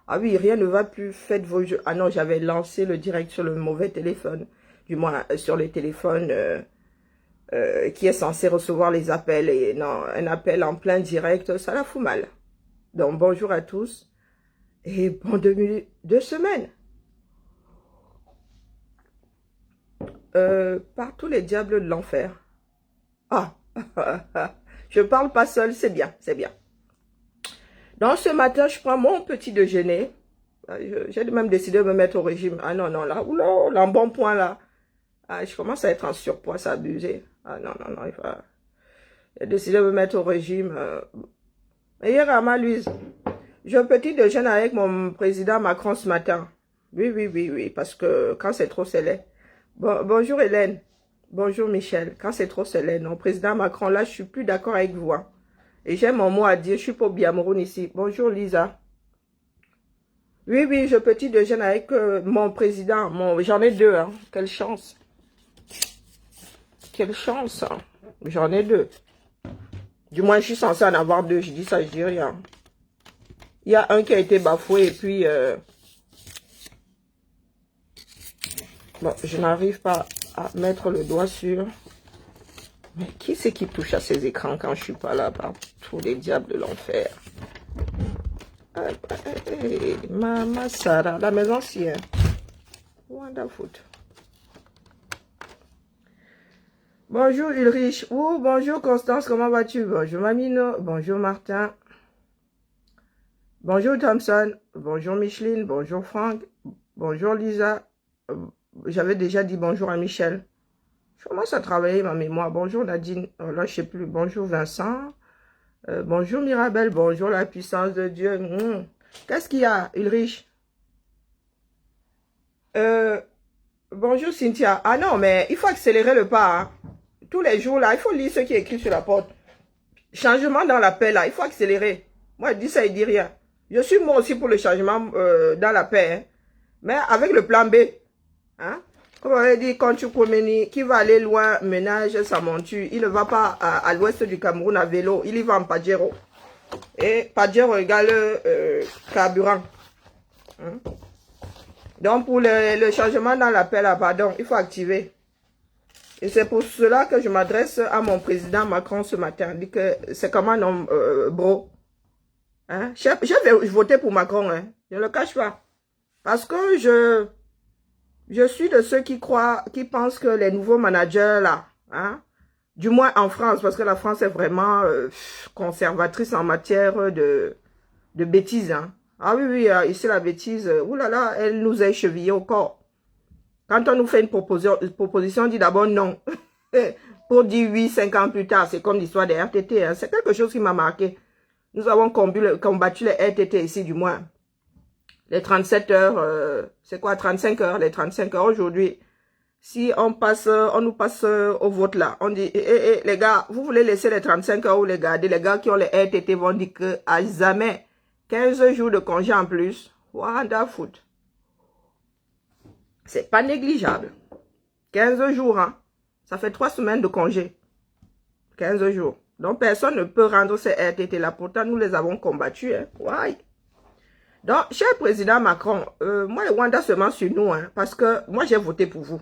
Ah oui, rien ne va plus, faites vos jeux. Ah non, j'avais lancé le direct sur le mauvais téléphone, du moins sur les téléphones qui est censé recevoir les appels. Et non, un appel en plein direct, ça la fout mal. Donc bonjour à tous et bon début de semaine. Par tous les diables de l'enfer. Ah, je parle pas seul, c'est bien, c'est bien. Donc ce matin, je prends mon petit déjeuner. J'ai même décidé de me mettre au régime. Ah non, non, là, oula, là, un bon point là. Ah, je commence à être en surpoids, c'est abusé. Ah non, non, non, j'ai décidé de me mettre au régime. Hier à ma Louise, j'ai un petit déjeuner avec mon président Macron ce matin. Oui, oui, oui, oui, parce que quand c'est trop, c'est laid. Bonjour Hélène. Bonjour Michel. Quand c'est trop, c'est laid. Non, président Macron, là, je suis plus d'accord avec vous. Hein. Et j'ai mon mot à dire. Je suis pas au Biameroun ici. Bonjour Lisa. Oui, oui, je petit déjeune avec mon président. J'en ai deux. Hein. Quelle chance. Quelle chance. Hein. J'en ai deux. Du moins, je suis censée en avoir deux. Je dis ça, je dis rien. Il y a un qui a été bafoué et puis... Bon, je n'arrive pas à mettre le doigt sur... Mais qui c'est qui touche à ces écrans quand je suis pas là par tous les diables de l'enfer? Maman Sarah, la maison sienne. Wonderful. Bonjour Ulrich. Oh, bonjour Constance, comment vas-tu? Bonjour Mamino. Bonjour Martin. Bonjour Thompson. Bonjour Micheline. Bonjour Franck. Bonjour Lisa. J'avais déjà dit bonjour à Michel. Je commence à travailler ma mémoire. Bonjour Nadine. Oh, là, je sais plus. Bonjour Vincent. Bonjour Mirabel. Bonjour la puissance de Dieu. Qu'est-ce qu'il y a, Ulrich? Bonjour Cynthia. Ah non, mais il faut accélérer le pas. Hein. Tous les jours, là, il faut lire ce qui est écrit sur la porte. Changement dans la paix, là, il faut accélérer. Moi, je dis ça, il dit rien. Je suis moi aussi pour le changement dans la paix. Hein. Mais avec le plan B. Hein? Comme on avait dit, quand tu communies, qui va aller loin, ménage sa monture. Il ne va pas à l'ouest du Cameroun à vélo. Il y va en Pajero. Et Pajero égale carburant. Hein? Donc, pour le changement dans la paix, là, pardon, il faut activer. Et c'est pour cela que je m'adresse à mon président Macron ce matin. Il dit que c'est comme un homme bro. Hein? Je votais pour Macron, hein? Je ne le cache pas. Parce que je suis de ceux qui croient, qui pensent que les nouveaux managers là, hein, du moins en France, parce que la France est vraiment conservatrice en matière de bêtises. Hein. Ah oui, oui, ici la bêtise, oulala, elle nous a échevillés au corps. Quand on nous fait une proposition, on dit d'abord non. Pour dire oui 5 ans plus tard, c'est comme l'histoire des RTT. Hein. C'est quelque chose qui m'a marqué. Nous avons combattu les RTT ici, du moins. Les 37 heures, c'est quoi 35 heures, les 35 heures aujourd'hui. Si on nous passe au vote là, on dit, les gars, vous voulez laisser les 35 heures ou les garder? Les gars qui ont les RTT vont dire que à jamais, 15 jours de congé en plus, wonderful. C'est pas négligeable. 15 jours, hein. Ça fait 3 semaines de congé. 15 jours. Donc, personne ne peut rendre ces RTT là. Pourtant, nous les avons combattus, hein. Ouais. Donc, cher président Macron, moi, le Rwanda se ment sur nous, hein, parce que moi, j'ai voté pour vous.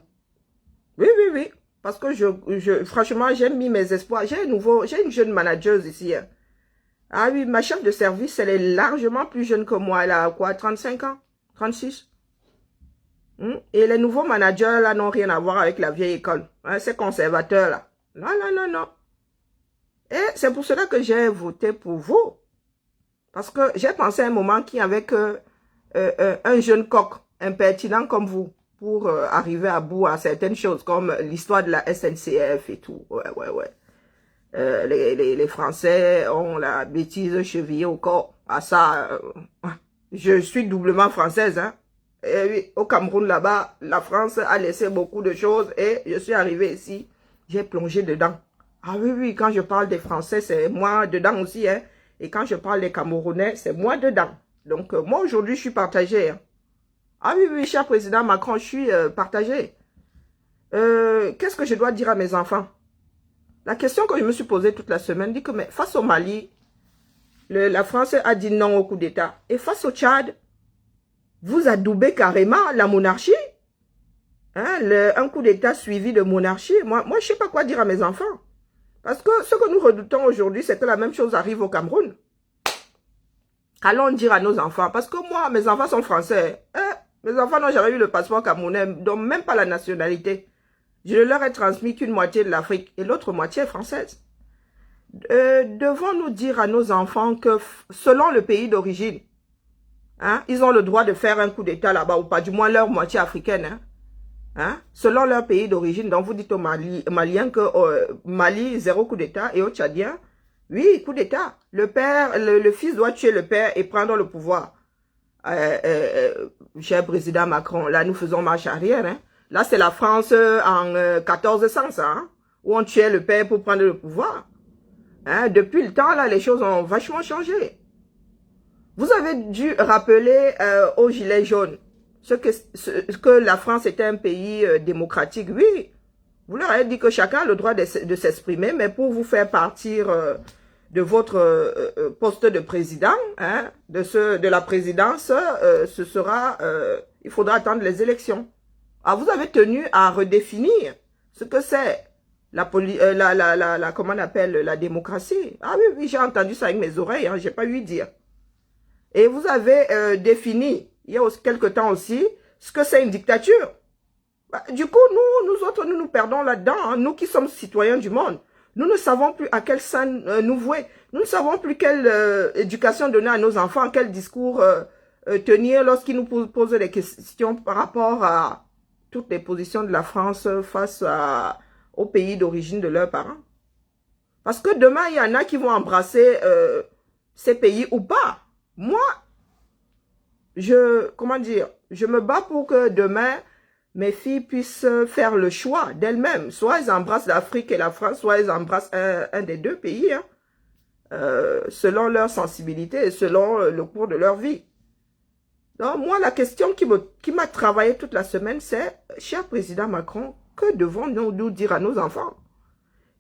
Oui, oui, oui. Parce que franchement, j'ai mis mes espoirs. J'ai une jeune manageuse ici. Hein. Ah oui, ma chef de service, elle est largement plus jeune que moi. Elle a quoi, 35 ans? 36? Et les nouveaux managers, là, n'ont rien à voir avec la vieille école. Hein, ces conservateurs, là. Non, non, non, non. Et c'est pour cela que j'ai voté pour vous. Parce que j'ai pensé à un moment qu'il y avait un jeune coq impertinent comme vous pour arriver à bout à certaines choses, comme l'histoire de la SNCF et tout. Ouais, ouais, ouais. Les Français ont la bêtise chevillée au corps. À ça, je suis doublement française. Hein. Et oui, au Cameroun, là-bas, la France a laissé beaucoup de choses et je suis arrivée ici, j'ai plongé dedans. Ah oui, oui, quand je parle des Français, c'est moi dedans aussi. Hein. Et quand je parle des Camerounais, c'est moi dedans. Donc, moi, aujourd'hui, je suis partagée. Hein. Ah oui, oui, cher président Macron, je suis partagée. Qu'est-ce que je dois dire à mes enfants? La question que je me suis posée toute la semaine dit que mais face au Mali, la France a dit non au coup d'État. Et face au Tchad, vous adoubez carrément la monarchie. Hein, un coup d'État suivi de monarchie. Moi, je ne sais pas quoi dire à mes enfants. Parce que ce que nous redoutons aujourd'hui, c'est que la même chose arrive au Cameroun. Allons dire à nos enfants, parce que moi, mes enfants sont français. Hein, mes enfants n'ont jamais eu le passeport camerounais, donc même pas la nationalité. Je ne leur ai transmis qu'une moitié de l'Afrique et l'autre moitié est française. Devons-nous dire à nos enfants que selon le pays d'origine, hein, ils ont le droit de faire un coup d'État là-bas, ou pas, du moins leur moitié africaine, hein, hein, selon leur pays d'origine. Donc vous dites aux Maliens que Mali, 0 coup d'État, et aux Tchadiens, oui, coup d'État. Le père, le fils doit tuer le père et prendre le pouvoir. Cher président Macron, là nous faisons marche arrière. Hein. Là c'est la France en 1400, ça, hein, où on tuait le père pour prendre le pouvoir. Hein, depuis le temps, là, les choses ont vachement changé. Vous avez dû rappeler aux Gilets jaunes que la France était un pays démocratique. Oui, vous leur avez dit que chacun a le droit de s'exprimer, mais pour vous faire partir de votre poste de président, hein, de la présidence, ce sera, il faudra attendre les élections. Alors, vous avez tenu à redéfinir ce que c'est comment on appelle, la démocratie. Ah oui, oui, j'ai entendu ça avec mes oreilles, hein, j'ai pas eu dire. Et vous avez défini, il y a quelque temps aussi, ce que c'est une dictature. Bah, du coup, nous autres, nous perdons là-dedans, hein, nous qui sommes citoyens du monde. Nous ne savons plus à quel sein nous vouer. Nous ne savons plus quelle éducation donner à nos enfants, quel discours tenir lorsqu'ils nous posent des questions par rapport à toutes les positions de la France face au pays d'origine de leurs parents. Parce que demain, il y en a qui vont embrasser ces pays ou pas. Moi, comment dire, je me bats pour que demain, mes filles puissent faire le choix d'elles-mêmes. Soit elles embrassent l'Afrique et la France, soit elles embrassent un des deux pays, hein, selon leur sensibilité et selon le cours de leur vie. Donc, moi, la question qui m'a travaillé toute la semaine, c'est, cher président Macron, que devons-nous nous dire à nos enfants?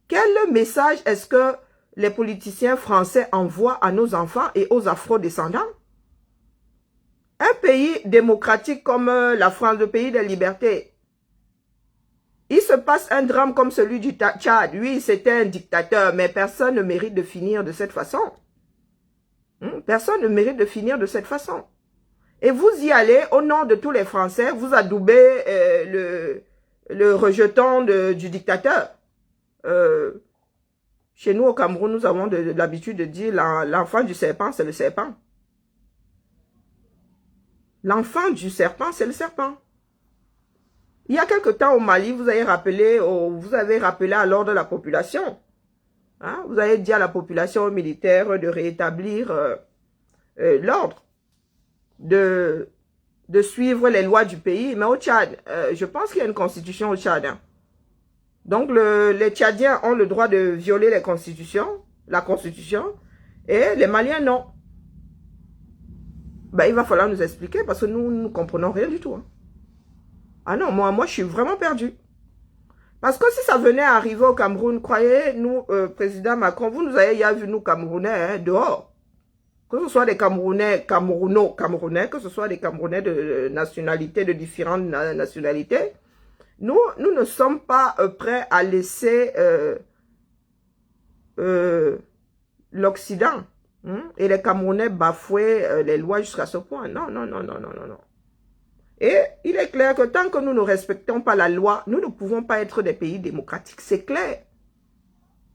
Quel message est-ce que les politiciens français envoient à nos enfants et aux afro-descendants? Un pays démocratique comme la France, le pays des libertés, il se passe un drame comme celui du Tchad. Oui, c'était un dictateur, mais personne ne mérite de finir de cette façon. Personne ne mérite de finir de cette façon. Et vous y allez au nom de tous les Français, vous adoubez le rejeton du dictateur. Chez nous au Cameroun, nous avons l'habitude de dire l'enfant du serpent, c'est le serpent. L'enfant du serpent, c'est le serpent. Il y a quelque temps au Mali, vous avez rappelé à l'ordre de la population. Hein, vous avez dit à la population militaire de rétablir l'ordre, de suivre les lois du pays. Mais au Tchad, je pense qu'il y a une constitution au Tchad. Hein. Donc les Tchadiens ont le droit de violer la constitution, et les Maliens non. Ben, il va falloir nous expliquer parce que nous ne comprenons rien du tout. Hein. Ah non, moi je suis vraiment perdu. Parce que si ça venait à arriver au Cameroun, croyez-nous, président Macron, vous nous avez vu nous Camerounais hein, dehors. Que ce soit des Camerounais, Camerounais, que ce soit des Camerounais de nationalités, de différentes nationalités, nous ne sommes pas prêts à laisser l'Occident et les Camerounais bafouer les lois jusqu'à ce point. Non, non, non, non, non, non, non. Et il est clair que tant que nous ne respectons pas la loi, nous ne pouvons pas être des pays démocratiques. C'est clair.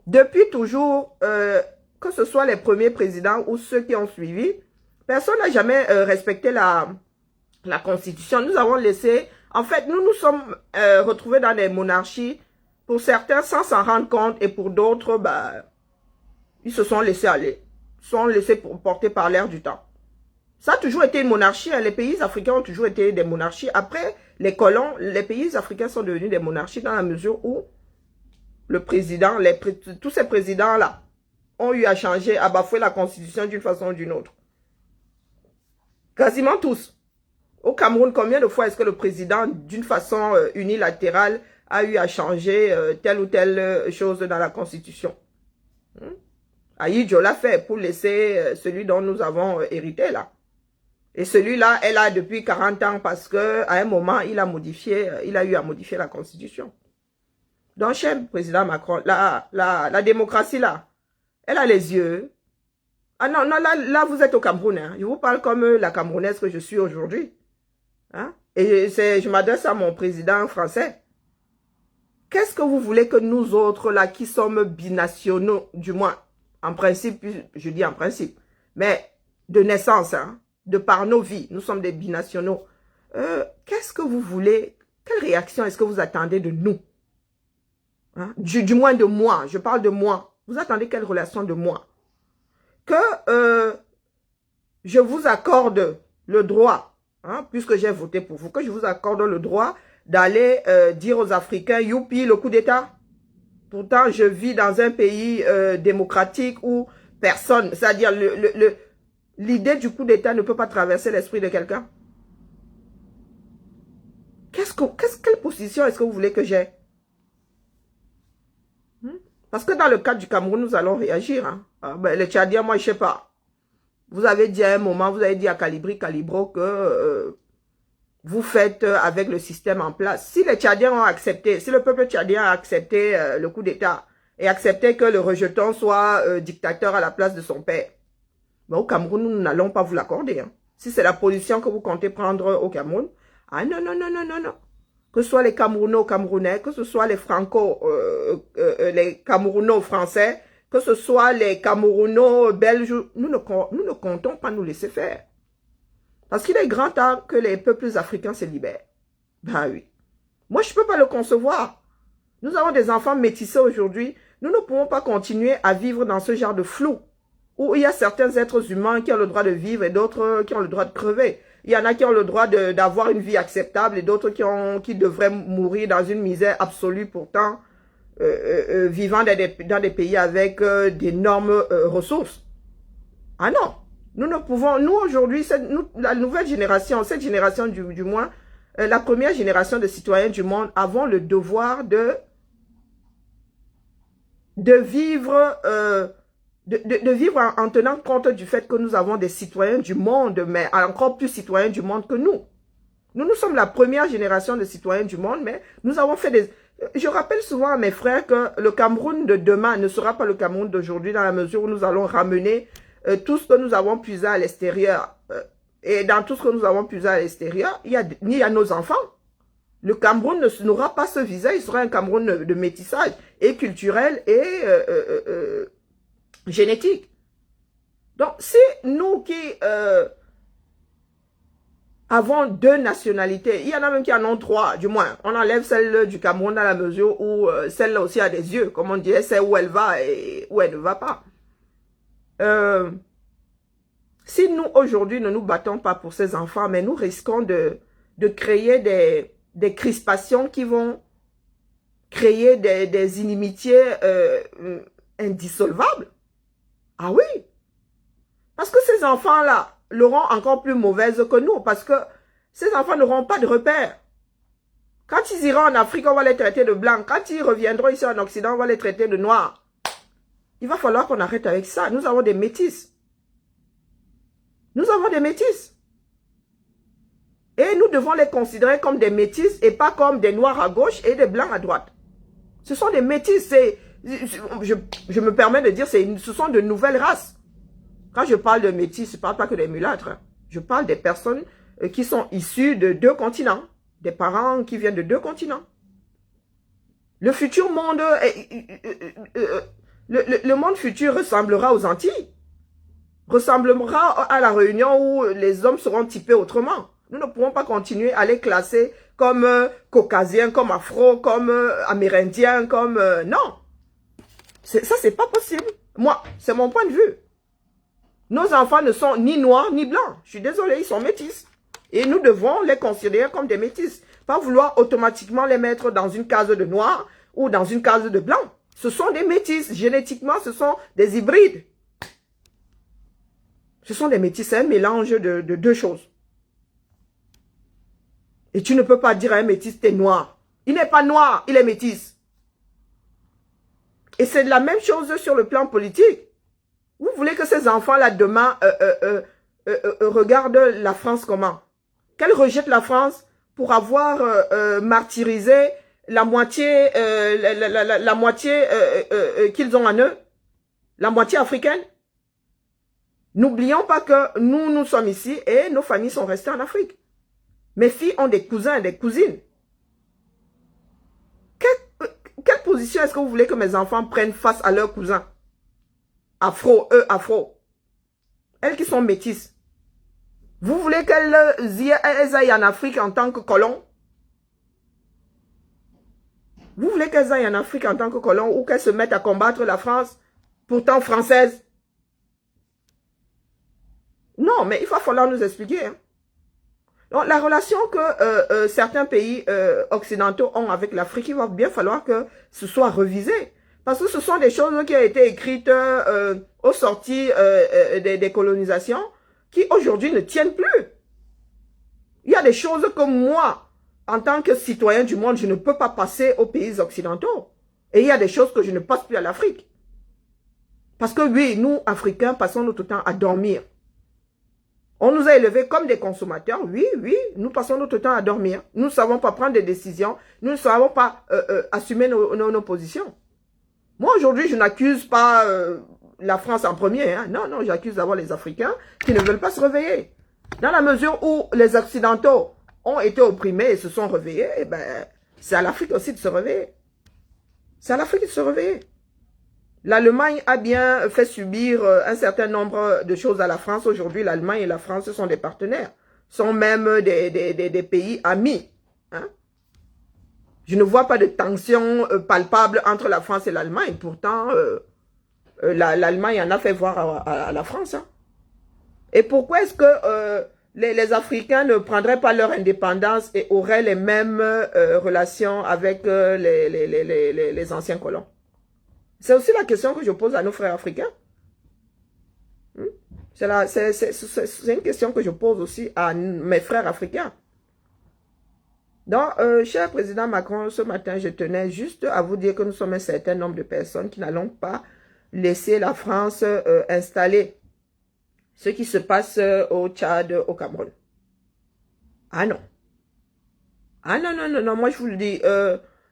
Depuis toujours, que ce soit les premiers présidents ou ceux qui ont suivi, personne n'a jamais respecté la Constitution. Nous avons laissé... En fait, nous nous sommes retrouvés dans des monarchies, pour certains sans s'en rendre compte, et pour d'autres, bah, ils se sont laissés aller. Ils se sont laissés porter par l'air du temps. Ça a toujours été une monarchie. Hein. Les pays africains ont toujours été des monarchies. Après les colons, les pays africains sont devenus des monarchies dans la mesure où le président, tous ces présidents-là ont eu à changer, à bafouer la constitution d'une façon ou d'une autre. Quasiment tous. Au Cameroun, combien de fois est-ce que le président, d'une façon unilatérale, a eu à changer telle ou telle chose dans la constitution? Aïdjo l'a fait pour laisser celui dont nous avons hérité là. Et celui-là est là depuis 40 ans parce qu'à un moment, il a eu à modifier la Constitution. Donc, cher président Macron, la démocratie là, elle a les yeux. Ah non, non, là vous êtes au Cameroun. Hein. Je vous parle comme la Camerounaise que je suis aujourd'hui. Hein? Et je m'adresse à mon président français. Qu'est-ce que vous voulez que nous autres là, qui sommes binationaux, du moins, en principe, je dis en principe, mais de naissance, hein, de par nos vies, nous sommes des binationaux. Qu'est-ce que vous voulez, quelle réaction est-ce que vous attendez de nous? Hein? Du moins de moi, je parle de moi. Vous attendez quelle relation de moi? Que je vous accorde le droit, hein, puisque j'ai voté pour vous, que je vous accorde le droit d'aller dire aux Africains, youpi, le coup d'État. Pourtant, je vis dans un pays démocratique où personne, c'est-à-dire l'idée du coup d'État ne peut pas traverser l'esprit de quelqu'un. Quelle position est-ce que vous voulez que j'ai? Parce que dans le cas du Cameroun, nous allons réagir. Hein. Ben, les Tchadiens, moi, je ne sais pas. Vous avez dit à un moment, vous avez dit à Calibro que vous faites avec le système en place. Si les Tchadiens ont accepté, si le peuple tchadien a accepté le coup d'État et accepté que le rejeton soit dictateur à la place de son père, ben, au Cameroun, nous n'allons pas vous l'accorder. Hein. Si c'est la position que vous comptez prendre au Cameroun, ah non, non, non, non, non, non. Que ce soit les Camerounais, que ce soit les les Camerouno-français, que ce soit les Camerouno-belges, nous ne comptons pas nous laisser faire. Parce qu'il est grand temps que les peuples africains se libèrent. Ben oui. Moi, je ne peux pas le concevoir. Nous avons des enfants métissés aujourd'hui. Nous ne pouvons pas continuer à vivre dans ce genre de flou, où il y a certains êtres humains qui ont le droit de vivre et d'autres qui ont le droit de crever. Il y en a qui ont le droit d'avoir une vie acceptable et d'autres qui devraient mourir dans une misère absolue pourtant, vivant dans des pays avec d'énormes ressources. Ah non, nous ne pouvons, nous aujourd'hui, la nouvelle génération, cette génération du moins, la première génération de citoyens du monde, avons le devoir de vivre... De vivre en tenant compte du fait que nous avons des citoyens du monde, mais encore plus citoyens du monde que nous. Nous sommes la première génération de citoyens du monde, mais nous avons fait des... Je rappelle souvent à mes frères que le Cameroun de demain ne sera pas le Cameroun d'aujourd'hui dans la mesure où nous allons ramener tout ce que nous avons puisé à l'extérieur. Et dans tout ce que nous avons puisé à l'extérieur, il y a nos enfants. Le Cameroun n'aura pas ce visage, il sera un Cameroun de métissage et culturel et... génétique. Donc, si nous qui avons deux nationalités, il y en a même qui en ont trois, du moins, on enlève celle du Cameroun dans la mesure où celle-là aussi a des yeux, comme on dit, elle sait où elle va et où elle ne va pas. Si nous, aujourd'hui, ne nous battons pas pour ces enfants, mais nous risquons de créer des crispations qui vont créer des inimitiés indissolvables. Ah oui, parce que ces enfants-là l'auront encore plus mauvaise que nous, parce que ces enfants n'auront pas de repères. Quand ils iront en Afrique, on va les traiter de blancs. Quand ils reviendront ici en Occident, on va les traiter de noirs. Il va falloir qu'on arrête avec ça. Nous avons des métis. Nous avons des métis. Et nous devons les considérer comme des métis et pas comme des noirs à gauche et des blancs à droite. Ce sont des métis, je me permets de dire, ce sont de nouvelles races. Quand je parle de métis, je ne parle pas que des mulâtres. Hein. Je parle des personnes qui sont issues de deux continents. Des parents qui viennent de deux continents. Le futur monde, le monde futur ressemblera aux Antilles. Ressemblera à la Réunion où les hommes seront typés autrement. Nous ne pourrons pas continuer à les classer comme caucasiens, comme afro, comme amérindiens, comme... non. Ça, c'est pas possible. Moi, c'est mon point de vue. Nos enfants ne sont ni noirs ni blancs. Je suis désolée, ils sont métis. Et nous devons les considérer comme des métis. Pas vouloir automatiquement les mettre dans une case de noir ou dans une case de blanc. Ce sont des métis. Génétiquement, ce sont des hybrides. Ce sont des métis. C'est un mélange de deux choses. Et tu ne peux pas dire à un métis, t'es noir. Il n'est pas noir, il est métis. Et c'est la même chose sur le plan politique. Vous voulez que ces enfants-là, demain, regarde la France comment? Qu'elle rejette la France pour avoir martyrisé la moitié, la moitié qu'ils ont en eux, la moitié africaine. N'oublions pas que nous sommes ici et nos familles sont restées en Afrique. Mes filles ont des cousins et des cousines. Quelle position est-ce que vous voulez que mes enfants prennent face à leurs cousins? Afro, eux, afro. Elles qui sont métisses. Vous voulez qu'elles aillent en Afrique en tant que colons? Vous voulez qu'elles aillent en Afrique en tant que colons ou qu'elles se mettent à combattre la France, pourtant française? Non, mais il va falloir nous expliquer. Hein. Donc, la relation que certains pays occidentaux ont avec l'Afrique, il va bien falloir que ce soit revisé. Parce que ce sont des choses qui ont été écrites aux sorties des colonisations qui aujourd'hui ne tiennent plus. Il y a des choses que moi, en tant que citoyen du monde, je ne peux pas passer aux pays occidentaux. Et il y a des choses que je ne passe plus à l'Afrique. Parce que oui, nous, Africains, passons notre temps à dormir. On nous a élevés comme des consommateurs. Oui, nous passons notre temps à dormir. Nous ne savons pas prendre des décisions. Nous ne savons pas assumer nos positions. Moi, aujourd'hui, je n'accuse pas la France en premier. Hein. Non, j'accuse d'abord les Africains qui ne veulent pas se réveiller. Dans la mesure où les Occidentaux ont été opprimés et se sont réveillés, eh ben, c'est à l'Afrique aussi de se réveiller. C'est à l'Afrique de se réveiller. L'Allemagne a bien fait subir un certain nombre de choses à la France. Aujourd'hui, l'Allemagne et la France sont des partenaires. Sont même des pays amis. Hein? Je ne vois pas de tension palpable entre la France et l'Allemagne. Pourtant, l'Allemagne en a fait voir à la France. Hein? Et pourquoi est-ce que les Africains ne prendraient pas leur indépendance et auraient les mêmes relations avec les anciens colons? C'est aussi la question que je pose à nos frères africains. C'est une question que je pose aussi à mes frères africains. Donc, cher président Macron, ce matin, je tenais juste à vous dire que nous sommes un certain nombre de personnes qui n'allons pas laisser la France installer ce qui se passe au Tchad, au Cameroun. Ah non. Ah non, moi je vous le dis,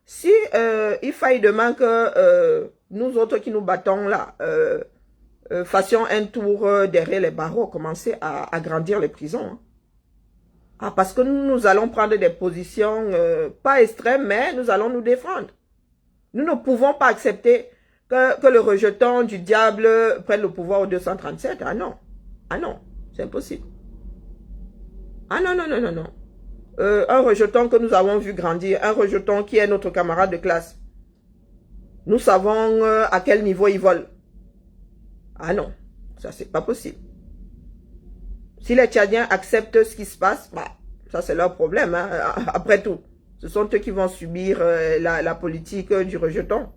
si il faille demain que nous autres qui nous battons là, fassions un tour derrière les barreaux, commencer à agrandir les prisons. Hein. Ah, parce que nous allons prendre des positions pas extrêmes, mais nous allons nous défendre. Nous ne pouvons pas accepter que le rejeton du diable prenne le pouvoir au 237. Ah non, c'est impossible. Ah non. Un rejeton que nous avons vu grandir, un rejeton qui est notre camarade de classe. Nous savons à quel niveau il vole. Ah non, ça c'est pas possible. Si les Tchadiens acceptent ce qui se passe, bah, ça c'est leur problème. Hein. Après tout, ce sont eux qui vont subir la politique du rejeton.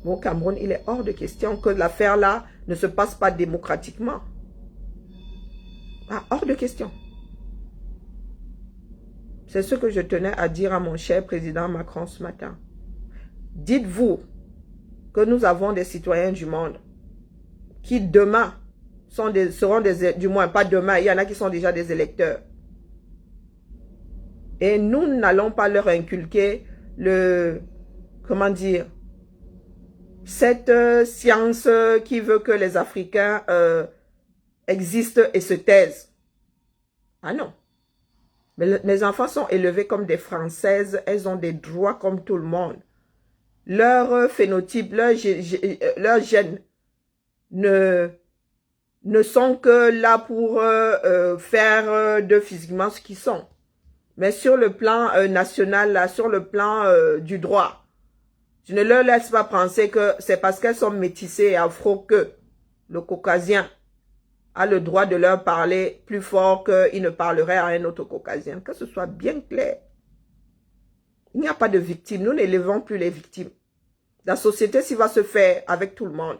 Au Cameroun, il est hors de question que l'affaire là ne se passe pas démocratiquement. Ah, hors de question. C'est ce que je tenais à dire à mon cher président Macron ce matin. Dites-vous que nous avons des citoyens du monde qui demain seront du moins pas demain, il y en a qui sont déjà des électeurs. Et nous n'allons pas leur inculquer cette science qui veut que les Africains existent et se taisent. Ah non. Mais mes enfants sont élevés comme des Françaises, elles ont des droits comme tout le monde. Leur phénotype, leur gène ne sont que là pour faire de physiquement ce qu'ils sont. Mais sur le plan national, là, sur le plan du droit, je ne leur laisse pas penser que c'est parce qu'elles sont métissées et afro que le caucasien a le droit de leur parler plus fort qu'il ne parlerait à un autre caucasien. Que ce soit bien clair. Il n'y a pas de victimes. Nous n'élevons plus les victimes. La société, s'il va se faire avec tout le monde.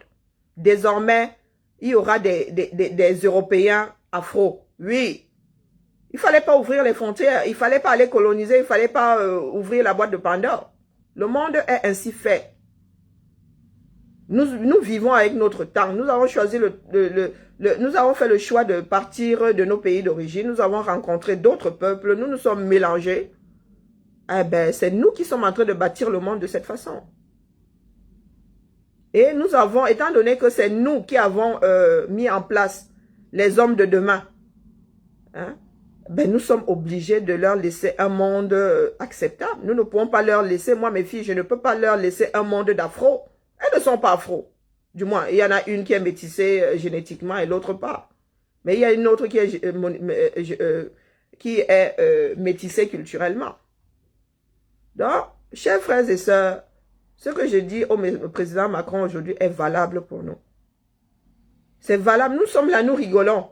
Désormais, il y aura des Européens afro. Oui. Il ne fallait pas ouvrir les frontières. Il ne fallait pas aller coloniser. Il ne fallait pas ouvrir la boîte de Pandore. Le monde est ainsi fait. Nous vivons avec notre temps. Nous avons choisi nous avons fait le choix de partir de nos pays d'origine. Nous avons rencontré d'autres peuples. Nous nous sommes mélangés. Eh ben, c'est nous qui sommes en train de bâtir le monde de cette façon. Et nous avons, étant donné que c'est nous qui avons mis en place les hommes de demain, hein, ben nous sommes obligés de leur laisser un monde acceptable. Nous ne pouvons pas leur laisser, moi mes filles, je ne peux pas leur laisser un monde d'afro. Elles ne sont pas afro. Du moins, il y en a une qui est métissée génétiquement et l'autre pas. Mais il y a une autre qui est métissée culturellement. Donc, chers frères et sœurs, ce que je dis au président Macron aujourd'hui est valable pour nous. C'est valable. Nous sommes là, nous rigolons.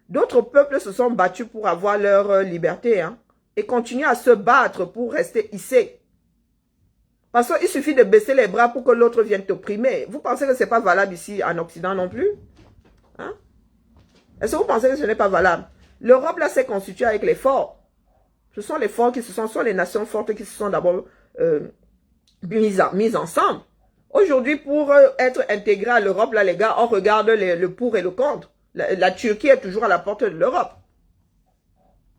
D'autres peuples se sont battus pour avoir leur liberté, hein, et continuent à se battre pour rester hissés. Parce qu'il suffit de baisser les bras pour que l'autre vienne t'opprimer. Vous pensez que ce n'est pas valable ici en Occident non plus? Hein? Est-ce que vous pensez que ce n'est pas valable? L'Europe là s'est constituée avec les forts. Ce sont les forts qui sont les nations fortes qui se sont d'abord mises ensemble. Aujourd'hui, pour être intégré à l'Europe, là les gars, on regarde le pour et le contre. La Turquie est toujours à la porte de l'Europe.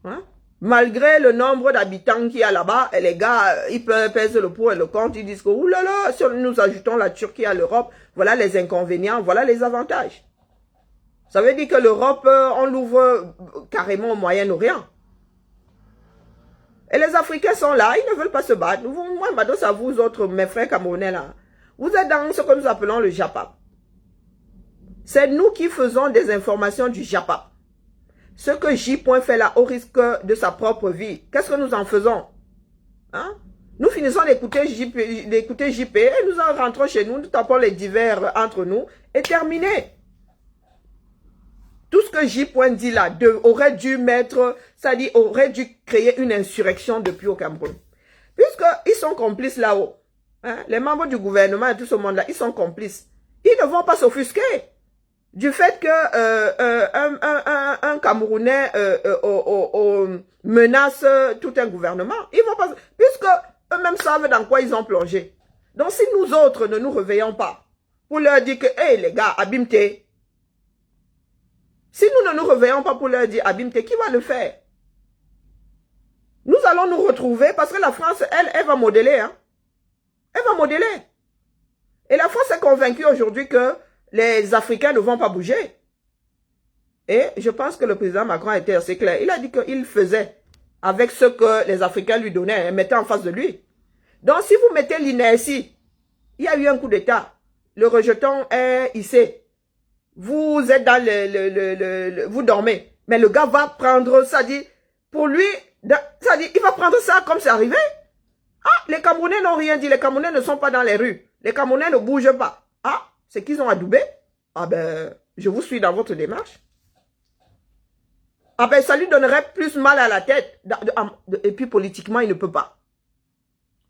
Hein? Malgré le nombre d'habitants qu'il y a là-bas, les gars, ils pèsent le pour et le contre. Ils disent que, oulala, si nous ajoutons la Turquie à l'Europe, voilà les inconvénients, voilà les avantages. Ça veut dire que l'Europe, on l'ouvre carrément au Moyen-Orient. Et les Africains sont là, ils ne veulent pas se battre. Moi, je m'adresse à vous autres, mes frères camerounais là. Vous êtes dans ce que nous appelons le JAPAP. C'est nous qui faisons des informations du JAPAP. Ce que J. fait là au risque de sa propre vie. Qu'est-ce que nous en faisons? Hein? Nous finissons d'écouter JP et nous en rentrons chez nous, nous tapons les divers entre nous et terminé. Tout ce que J. dit là aurait dû mettre, c'est-à-dire aurait dû créer une insurrection depuis au Cameroun. Puisqu'ils sont complices là-haut. Hein? Les membres du gouvernement et tout ce monde-là, ils sont complices. Ils ne vont pas s'offusquer du fait que un Camerounais menace tout un gouvernement. Ils vont pas, puisque eux-mêmes savent dans quoi ils ont plongé. Donc si nous autres ne nous réveillons pas pour leur dire que, hey les gars, abîme-toi. Si nous ne nous réveillons pas pour leur dire abîme-toi, qui va le faire? Nous allons nous retrouver parce que la France, elle va modeler. Hein? Elle va modeler. Et la France est convaincue aujourd'hui que les Africains ne vont pas bouger. Et je pense que le président Macron a été assez clair. Il a dit qu'il faisait avec ce que les Africains lui donnaient, mettaient en face de lui. Donc si vous mettez l'inertie, il y a eu un coup d'État, le rejeton est hissé, vous êtes dans vous dormez, mais le gars va prendre ça, dit, pour lui, ça dit, il va prendre ça comme c'est arrivé. Ah, les Camerounais n'ont rien dit, les Camerounais ne sont pas dans les rues, les Camerounais ne bougent pas. Ah, c'est qu'ils ont adoubé. Ah ben, je vous suis dans votre démarche. Ah ben, ça lui donnerait plus mal à la tête. Et puis politiquement, il ne peut pas.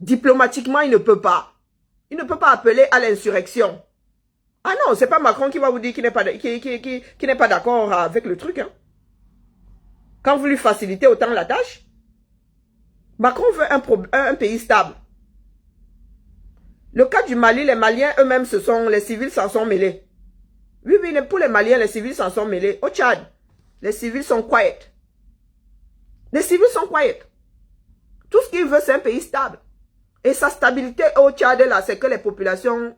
Diplomatiquement, il ne peut pas. Il ne peut pas appeler à l'insurrection. Ah non, c'est pas Macron qui va vous dire qu'il n'est pas d'accord avec le truc. Hein. Quand vous lui facilitez autant la tâche, Macron veut un pays stable. Le cas du Mali, les Maliens eux-mêmes, les civils s'en sont mêlés. Oui, pour les Maliens, les civils s'en sont mêlés. Au Tchad, les civils sont quiet. Les civils sont quiet. Tout ce qu'ils veulent, c'est un pays stable. Et sa stabilité au Tchad, là, c'est que les populations...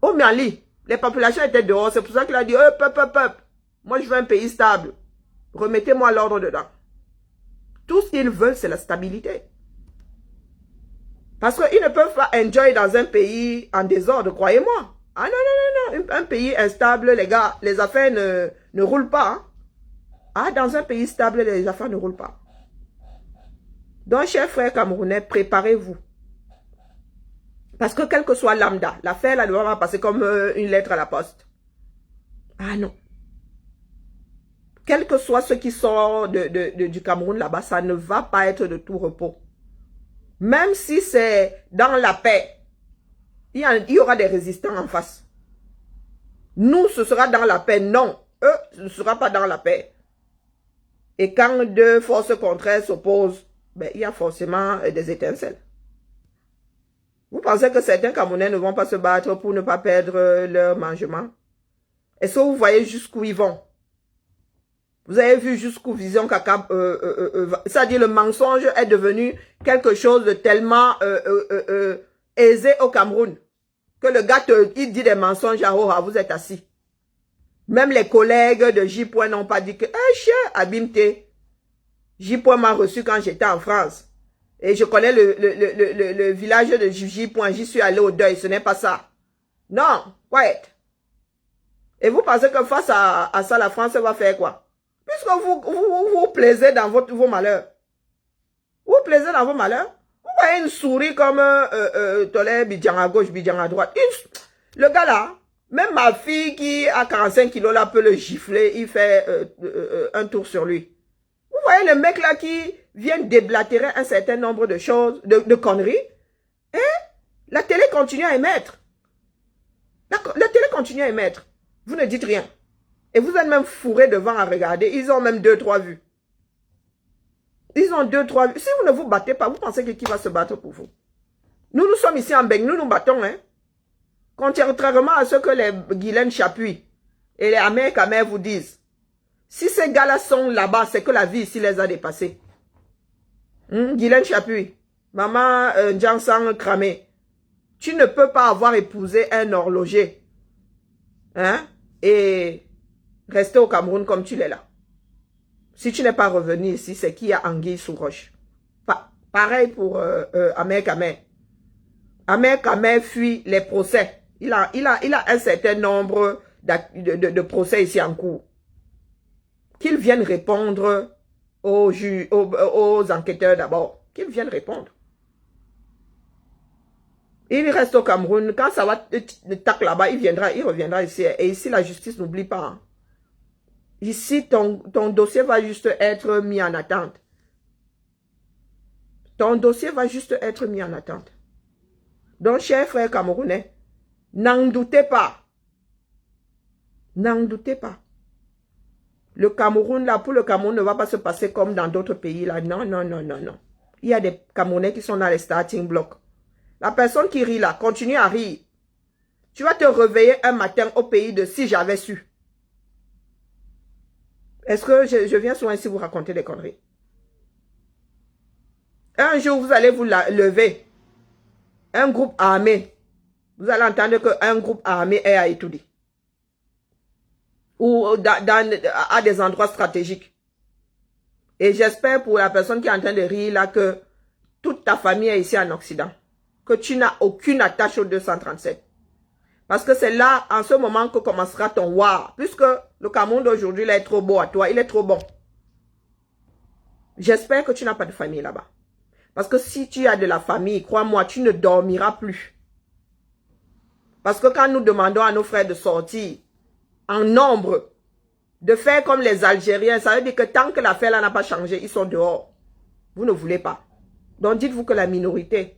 Au Mali, les populations étaient dehors. C'est pour ça qu'il a dit, moi je veux un pays stable. Remettez-moi l'ordre dedans. Tout ce qu'ils veulent, c'est la stabilité. Parce qu'ils ne peuvent pas enjoy dans un pays en désordre, croyez-moi. Ah non. Un pays instable, les gars, les affaires ne roulent pas. Hein. Ah, dans un pays stable, les affaires ne roulent pas. Donc, chers frères camerounais, préparez-vous. Parce que quel que soit lambda, l'affaire là ne va pas passer comme une lettre à la poste. Ah non. Quel que soit ce qui sort du Cameroun là-bas, ça ne va pas être de tout repos. Même si c'est dans la paix, il y aura des résistants en face. Nous, ce sera dans la paix. Non, eux, ce ne sera pas dans la paix. Et quand deux forces contraires s'opposent, ben, il y a forcément des étincelles. Vous pensez que certains Camerounais ne vont pas se battre pour ne pas perdre leur mangement? Est-ce que vous voyez jusqu'où ils vont? Vous avez vu jusqu'où Vision Caca, c'est-à-dire le mensonge est devenu quelque chose de tellement aisé au Cameroun que le gars il dit des mensonges à Oha, vous êtes assis. Même les collègues de J. n'ont pas dit que chien, Abimte. J. m'a reçu quand j'étais en France. Et je connais le village de J. J'y suis allé au deuil, ce n'est pas ça. Non, quiet. Et vous pensez que face à ça, la France va faire quoi? Puisque vous plaisez dans vos malheurs. Vous plaisez dans vos malheurs. Vous voyez une souris comme Tolé, Bidjan à gauche, Bidjan à droite. Le gars là, même ma fille qui a 45 kilos là peut le gifler, il fait un tour sur lui. Vous voyez le mec là qui vient déblatérer un certain nombre de choses, de conneries. Et la télé continue à émettre. La télé continue à émettre. Vous ne dites rien. Et vous êtes même fourré devant à regarder. Ils ont même 2-3 vues. Ils ont 2-3 vues. Si vous ne vous battez pas, vous pensez que qui va se battre pour vous? Nous sommes ici en Beng, nous nous battons. Hein? Contrairement à ce que les Guylaine Chapuis et les Ahmed Kamer vous disent. Si ces gars-là sont là-bas, c'est que la vie ici les a dépassés. Guylaine Chapuis, maman Njansang Kramé, tu ne peux pas avoir épousé un horloger. Hein? Et rester au Cameroun comme tu l'es là. Si tu n'es pas revenu ici, c'est qu'il y a anguille sous roche. Pareil pour Ahmed Kamer. Ahmed Kamer fuit les procès. Il a un certain nombre de procès ici en cours. Qu'ils viennent répondre aux enquêteurs d'abord. Qu'ils viennent répondre. Il reste au Cameroun. Quand ça va tac là-bas, il reviendra ici. Et ici, la justice n'oublie pas. Hein. Ici, ton dossier va juste être mis en attente. Ton dossier va juste être mis en attente. Donc, chers frères camerounais, n'en doutez pas. N'en doutez pas. Le Cameroun, là, pour le Cameroun, ne va pas se passer comme dans d'autres pays, là. Non, non, non, non, non. Il y a des Camerounais qui sont dans les starting blocks. La personne qui rit, là, continue à rire. Tu vas te réveiller un matin au pays de si j'avais su. Est-ce que je viens souvent ici vous raconter des conneries? Un jour, vous allez vous lever. Un groupe armé. Vous allez entendre qu'un groupe armé est à Itoudi. Ou à des endroits stratégiques. Et j'espère pour la personne qui est en train de rire là que toute ta famille est ici en Occident. Que tu n'as aucune attache au 237. Parce que c'est là, en ce moment, que commencera ton war. Puisque le Cameroun d'aujourd'hui, il est trop beau à toi. Il est trop bon. J'espère que tu n'as pas de famille là-bas. Parce que si tu as de la famille, crois-moi, tu ne dormiras plus. Parce que quand nous demandons à nos frères de sortir en nombre, de faire comme les Algériens, ça veut dire que tant que l'affaire là n'a pas changé, ils sont dehors. Vous ne voulez pas. Donc dites-vous que la minorité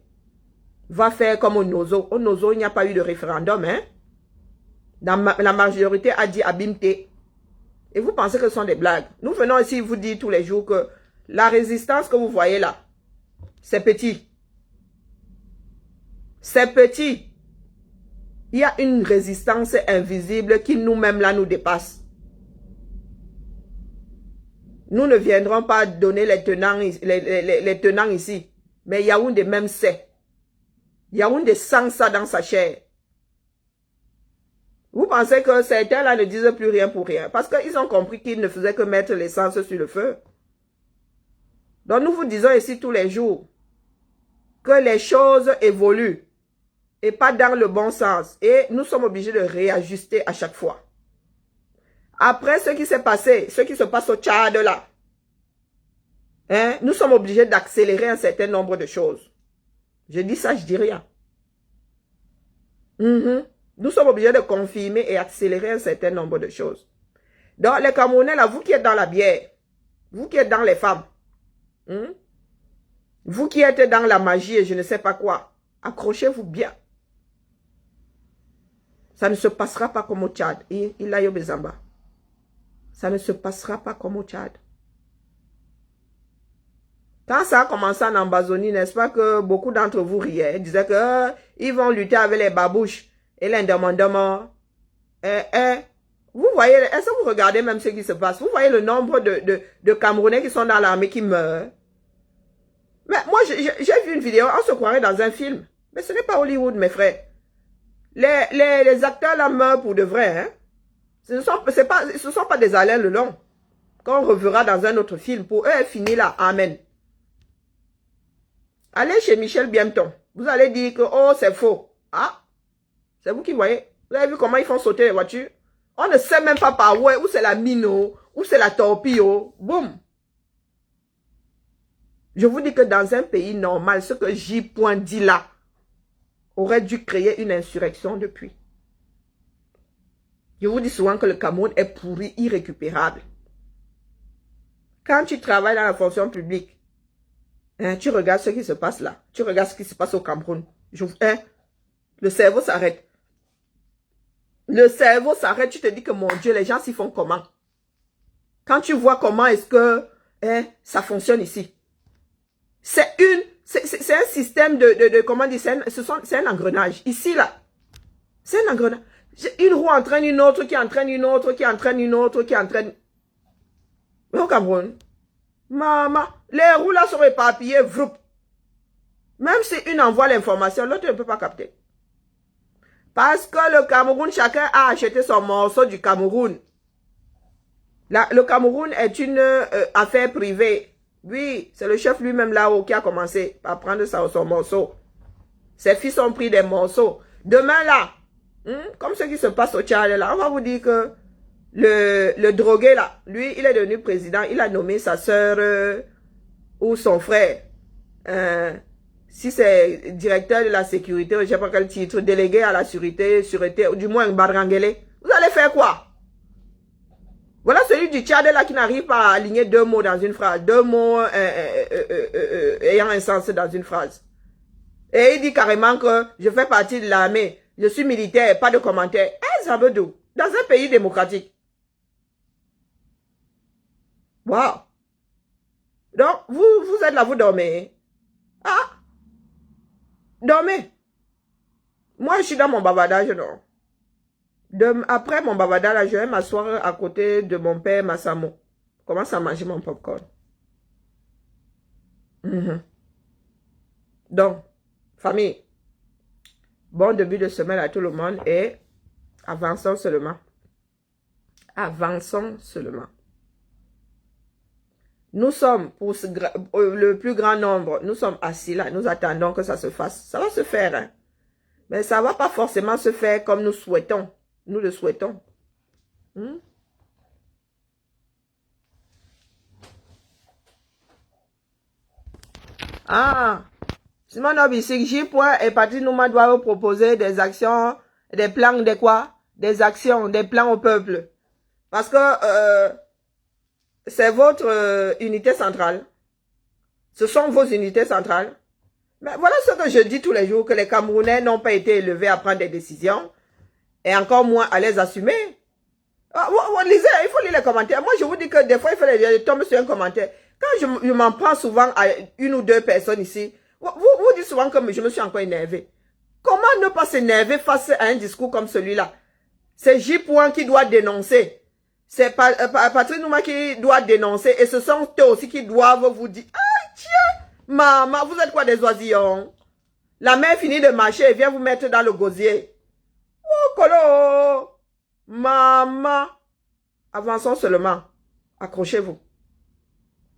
va faire comme au Nozo. Au Nozo, il n'y a pas eu de référendum. Hein? La majorité a dit Abimte. Et vous pensez que ce sont des blagues. Nous venons ici vous dire tous les jours que la résistance que vous voyez là, c'est petit. C'est petit. Il y a une résistance invisible qui nous-mêmes là nous dépasse. Nous ne viendrons pas donner les tenants ici. Mais Yaoundé même sait. Yaoundé sent ça dans sa chair. Vous pensez que certains là ne disent plus rien pour rien. Parce qu'ils ont compris qu'ils ne faisaient que mettre l'essence sur le feu. Donc nous vous disons ici tous les jours que les choses évoluent. Et pas dans le bon sens. Et nous sommes obligés de réajuster à chaque fois. Après ce qui s'est passé, ce qui se passe au Tchad là, hein, nous sommes obligés d'accélérer un certain nombre de choses. Je dis ça, je dis rien. Nous sommes obligés de confirmer et accélérer un certain nombre de choses. Donc les Camerounais là, vous qui êtes dans la bière, vous qui êtes dans les femmes, vous qui êtes dans la magie et je ne sais pas quoi, accrochez-vous bien. Ça ne se passera pas comme au Tchad. Il a eu Bezamba. Ça ne se passera pas comme au Tchad. Quand ça a commencé en Amazonie, n'est-ce pas que beaucoup d'entre vous riaient, disaient que ils vont lutter avec les babouches et l'indemandement. Vous voyez, est-ce que vous regardez même ce qui se passe? Vous voyez le nombre de Camerounais qui sont dans l'armée qui meurent? Mais moi, j'ai vu une vidéo, on se croirait dans un film. Mais ce n'est pas Hollywood, mes frères. Les acteurs là meurent pour de vrai. Hein? Ce ne sont pas des Alain Delon. Qu'on reverra dans un autre film. Pour eux, elle finit là. Amen. Allez chez Michel Bienton. Vous allez dire que, oh, c'est faux. Ah, c'est vous qui voyez. Vous avez vu comment ils font sauter les voitures? On ne sait même pas par où c'est la mine, où c'est la torpille. Boum. Je vous dis que dans un pays normal, ce que J. dit là, aurait dû créer une insurrection depuis. Je vous dis souvent que le Cameroun est pourri, irrécupérable. Quand tu travailles dans la fonction publique, hein, tu regardes ce qui se passe là. Tu regardes ce qui se passe au Cameroun. Le cerveau s'arrête. Le cerveau s'arrête. Tu te dis que mon Dieu, les gens s'y font comment? Quand tu vois comment est-ce que ça fonctionne ici. C'est un système comment dire, c'est un engrenage. Ici, là, c'est un engrenage. Une roue entraîne une autre, qui entraîne une autre, qui entraîne une autre, qui entraîne... Mais au Cameroun, maman, les roues là sont éparpillées, vroup. Même si une envoie l'information, l'autre ne peut pas capter. Parce que le Cameroun, chacun a acheté son morceau du Cameroun. Le Cameroun est une affaire privée. Oui, c'est le chef lui-même là-haut qui a commencé à prendre son morceau. Ses fils ont pris des morceaux. Demain là, comme ce qui se passe au Tchad là, on va vous dire que le drogué là, lui, il est devenu président. Il a nommé sa soeur ou son frère. Si c'est directeur de la sécurité, je ne sais pas quel titre, délégué à la sûreté, ou du moins Barangele. Vous allez faire quoi? Voilà celui du Tchad là qui n'arrive pas à aligner deux mots dans une phrase. Deux mots ayant un sens dans une phrase. Et il dit carrément que je fais partie de l'armée. Je suis militaire, pas de commentaire. Ça veut dire, dans un pays démocratique. Wow. Donc, vous êtes là, vous dormez. Ah. Dormez. Moi, je suis dans mon bavardage, non. Après mon bavardage, je vais m'asseoir à côté de mon père Massamo. Commence à manger mon popcorn. Donc, famille, bon début de semaine à tout le monde et avançons seulement. Avançons seulement. Nous sommes, pour le plus grand nombre, nous sommes assis là, nous attendons que ça se fasse. Ça va se faire, hein? Mais ça ne va pas forcément se faire comme nous souhaitons. Nous le souhaitons. Ah, Simon Obisik, J. et Patrick Nouma doivent proposer des actions, des plans de quoi? Des actions, des plans au peuple. Parce que c'est votre unité centrale. Ce sont vos unités centrales. Mais voilà ce que je dis tous les jours, que les Camerounais n'ont pas été élevés à prendre des décisions et encore moins à les assumer. Lisez, il faut lire les commentaires. Moi, je vous dis que des fois, il faut les tomber sur un commentaire. Quand je m'en prends souvent à une ou deux personnes ici, vous dites souvent que je me suis encore énervé. Comment ne pas s'énerver face à un discours comme celui-là? C'est J. qui doit dénoncer. C'est Patrick Nouma qui doit dénoncer. Et ce sont eux aussi qui doivent vous dire, ah tiens, maman, vous êtes quoi des oisillons? La mère finit de marcher et vient vous mettre dans le gosier. Oh, colo! Maman, avançons seulement. Accrochez-vous.